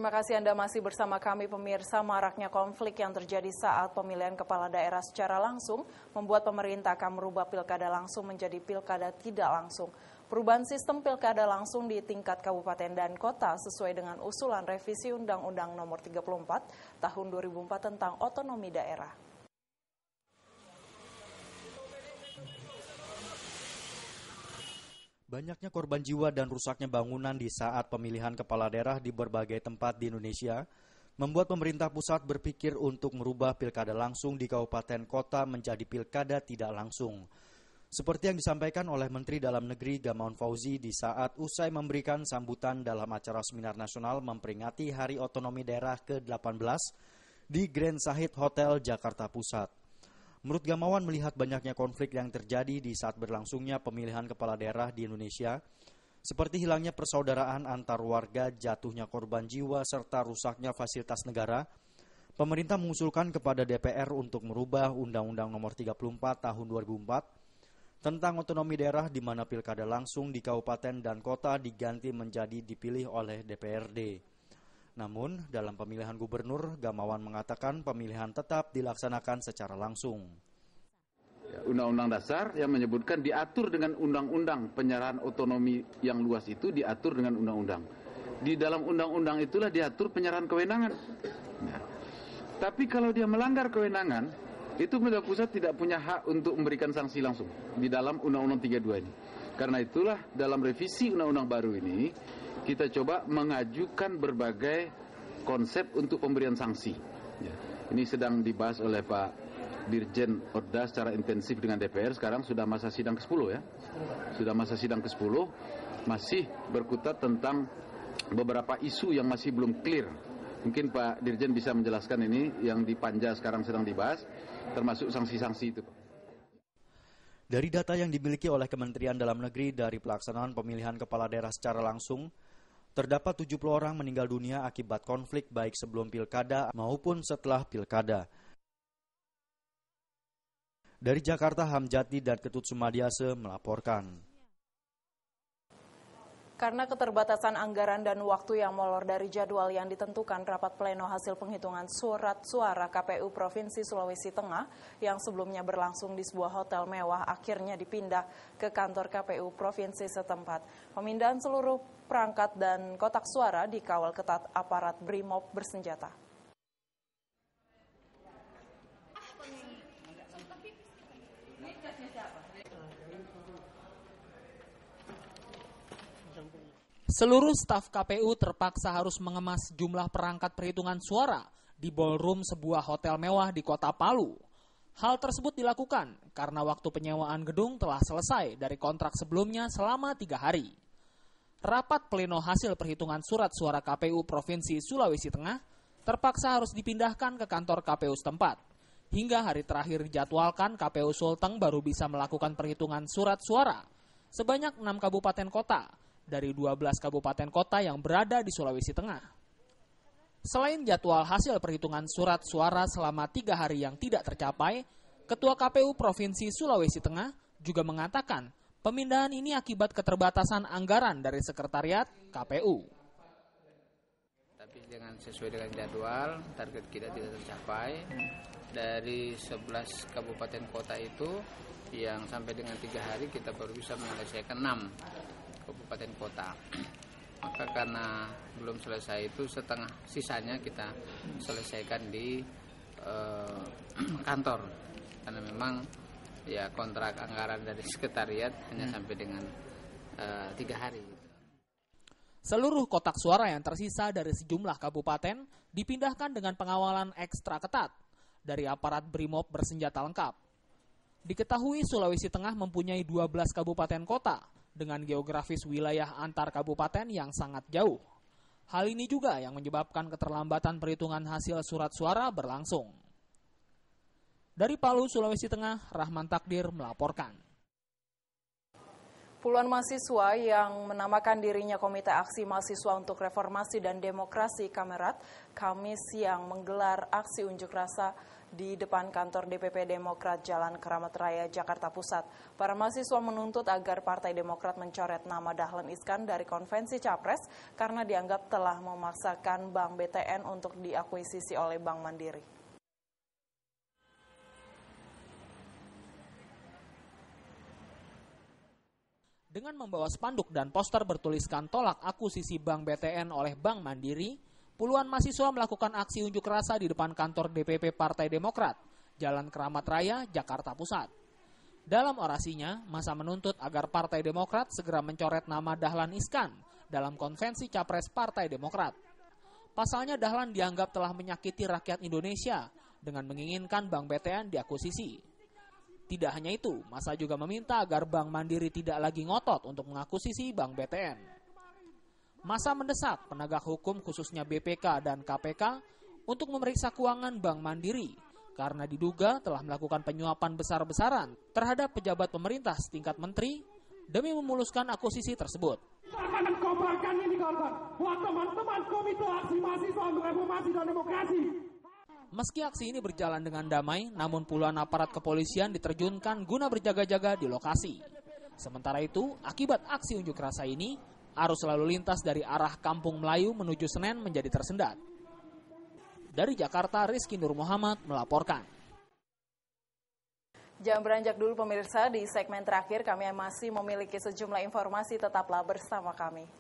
Terima kasih Anda masih bersama kami pemirsa. Maraknya konflik yang terjadi saat pemilihan kepala daerah secara langsung membuat pemerintah akan merubah pilkada langsung menjadi pilkada tidak langsung. Perubahan sistem pilkada langsung di tingkat kabupaten dan kota sesuai dengan usulan revisi Undang-Undang Nomor 34 Tahun 2004 tentang otonomi daerah. Banyaknya korban jiwa dan rusaknya bangunan di saat pemilihan kepala daerah di berbagai tempat di Indonesia membuat pemerintah pusat berpikir untuk merubah pilkada langsung di kabupaten kota menjadi pilkada tidak langsung. Seperti yang disampaikan oleh Menteri Dalam Negeri Gamawan Fauzi di saat usai memberikan sambutan dalam acara seminar nasional memperingati Hari Otonomi Daerah ke-18 di Grand Sahid Hotel Jakarta Pusat. Menurut Gamawan, melihat banyaknya konflik yang terjadi di saat berlangsungnya pemilihan kepala daerah di Indonesia, seperti hilangnya persaudaraan antar warga, jatuhnya korban jiwa, serta rusaknya fasilitas negara, pemerintah mengusulkan kepada DPR untuk merubah Undang-Undang Nomor 34 Tahun 2004 tentang otonomi daerah di mana pilkada langsung di kabupaten dan kota diganti menjadi dipilih oleh DPRD. Namun, dalam pemilihan gubernur, Gamawan mengatakan pemilihan tetap dilaksanakan secara langsung. Undang-undang dasar yang menyebutkan diatur dengan undang-undang penyerahan otonomi yang luas itu diatur dengan undang-undang. Di dalam undang-undang itulah diatur penyerahan kewenangan. Nah, tapi kalau dia melanggar kewenangan, itu pemerintah pusat tidak punya hak untuk memberikan sanksi langsung di dalam Undang-Undang 32 ini. Karena itulah dalam revisi undang-undang baru ini, kita coba mengajukan berbagai konsep untuk pemberian sanksi. Ya. Ini sedang dibahas oleh Pak Dirjen Odda secara intensif dengan DPR. Sekarang sudah masa sidang ke-10 ya. Sudah masa sidang ke-10, masih berkutat tentang beberapa isu yang masih belum clear. Mungkin Pak Dirjen bisa menjelaskan ini yang di Panja sekarang sedang dibahas, termasuk sanksi-sanksi itu. Dari data yang dimiliki oleh Kementerian Dalam Negeri dari pelaksanaan pemilihan kepala daerah secara langsung, terdapat 70 orang meninggal dunia akibat konflik baik sebelum pilkada maupun setelah pilkada. Dari Jakarta, Hamjati dan Ketut Sumadiase melaporkan. Karena keterbatasan anggaran dan waktu yang molor dari jadwal yang ditentukan, rapat pleno hasil penghitungan surat suara KPU Provinsi Sulawesi Tengah yang sebelumnya berlangsung di sebuah hotel mewah akhirnya dipindah ke kantor KPU Provinsi setempat. Pemindahan seluruh perangkat dan kotak suara dikawal ketat aparat BRIMOB bersenjata. Seluruh staf KPU terpaksa harus mengemas jumlah perangkat perhitungan suara di ballroom sebuah hotel mewah di kota Palu. Hal tersebut dilakukan karena waktu penyewaan gedung telah selesai dari kontrak sebelumnya selama 3 hari. Rapat pleno hasil perhitungan surat suara KPU Provinsi Sulawesi Tengah terpaksa harus dipindahkan ke kantor KPU setempat. Hingga hari terakhir dijadwalkan, KPU Sulteng baru bisa melakukan perhitungan surat suara sebanyak 6 kabupaten kota dari 12 kabupaten kota yang berada di Sulawesi Tengah. Selain jadwal hasil perhitungan surat suara selama 3 hari yang tidak tercapai, Ketua KPU Provinsi Sulawesi Tengah juga mengatakan pemindahan ini akibat keterbatasan anggaran dari Sekretariat KPU. Tapi dengan sesuai dengan jadwal, target kita tidak tercapai. Dari 11 kabupaten kota itu yang sampai dengan 3 hari kita baru bisa menyelesaikan 6 kabupaten kota. Maka karena belum selesai itu setengah sisanya kita selesaikan di kantor. Karena memang ya kontrak anggaran dari sekretariat hanya sampai dengan 3 hari. Seluruh kotak suara yang tersisa dari sejumlah kabupaten dipindahkan dengan pengawalan ekstra ketat dari aparat BRIMOB bersenjata lengkap. Diketahui Sulawesi Tengah mempunyai 12 kabupaten kota dengan geografis wilayah antar kabupaten yang sangat jauh. Hal ini juga yang menyebabkan keterlambatan perhitungan hasil surat suara berlangsung. Dari Palu, Sulawesi Tengah, Rahman Takdir melaporkan. Puluhan mahasiswa yang menamakan dirinya Komite Aksi Mahasiswa untuk Reformasi dan Demokrasi Kamerat, Kamis siang menggelar aksi unjuk rasa di depan kantor DPP Demokrat Jalan Keramat Raya, Jakarta Pusat. Para mahasiswa menuntut agar Partai Demokrat mencoret nama Dahlan Iskan dari konvensi Capres karena dianggap telah memaksakan Bank BTN untuk diakuisisi oleh Bank Mandiri. Dengan membawa spanduk dan poster bertuliskan tolak akuisisi Bank BTN oleh Bank Mandiri, puluhan mahasiswa melakukan aksi unjuk rasa di depan kantor DPP Partai Demokrat, Jalan Keramat Raya, Jakarta Pusat. Dalam orasinya, massa menuntut agar Partai Demokrat segera mencoret nama Dahlan Iskan dalam konvensi Capres Partai Demokrat. Pasalnya Dahlan dianggap telah menyakiti rakyat Indonesia dengan menginginkan Bank BTN diakuisisi. Tidak hanya itu, massa juga meminta agar Bank Mandiri tidak lagi ngotot untuk mengakuisisi Bank BTN. Massa mendesak penegak hukum khususnya BPK dan KPK untuk memeriksa keuangan Bank Mandiri karena diduga telah melakukan penyuapan besar-besaran terhadap pejabat pemerintah setingkat menteri demi memuluskan akuisisi tersebut. Akan kobarkan ini kawan-kawan, buat teman-teman Komite Aksi Mahasiswa untuk Reformasi dan Demokrasi. Meski aksi ini berjalan dengan damai, namun puluhan aparat kepolisian diterjunkan guna berjaga-jaga di lokasi. Sementara itu, akibat aksi unjuk rasa ini, arus lalu lintas dari arah Kampung Melayu menuju Senen menjadi tersendat. Dari Jakarta, Rizky Nur Muhammad melaporkan. Jangan beranjak dulu pemirsa, di segmen terakhir kami masih memiliki sejumlah informasi, tetaplah bersama kami.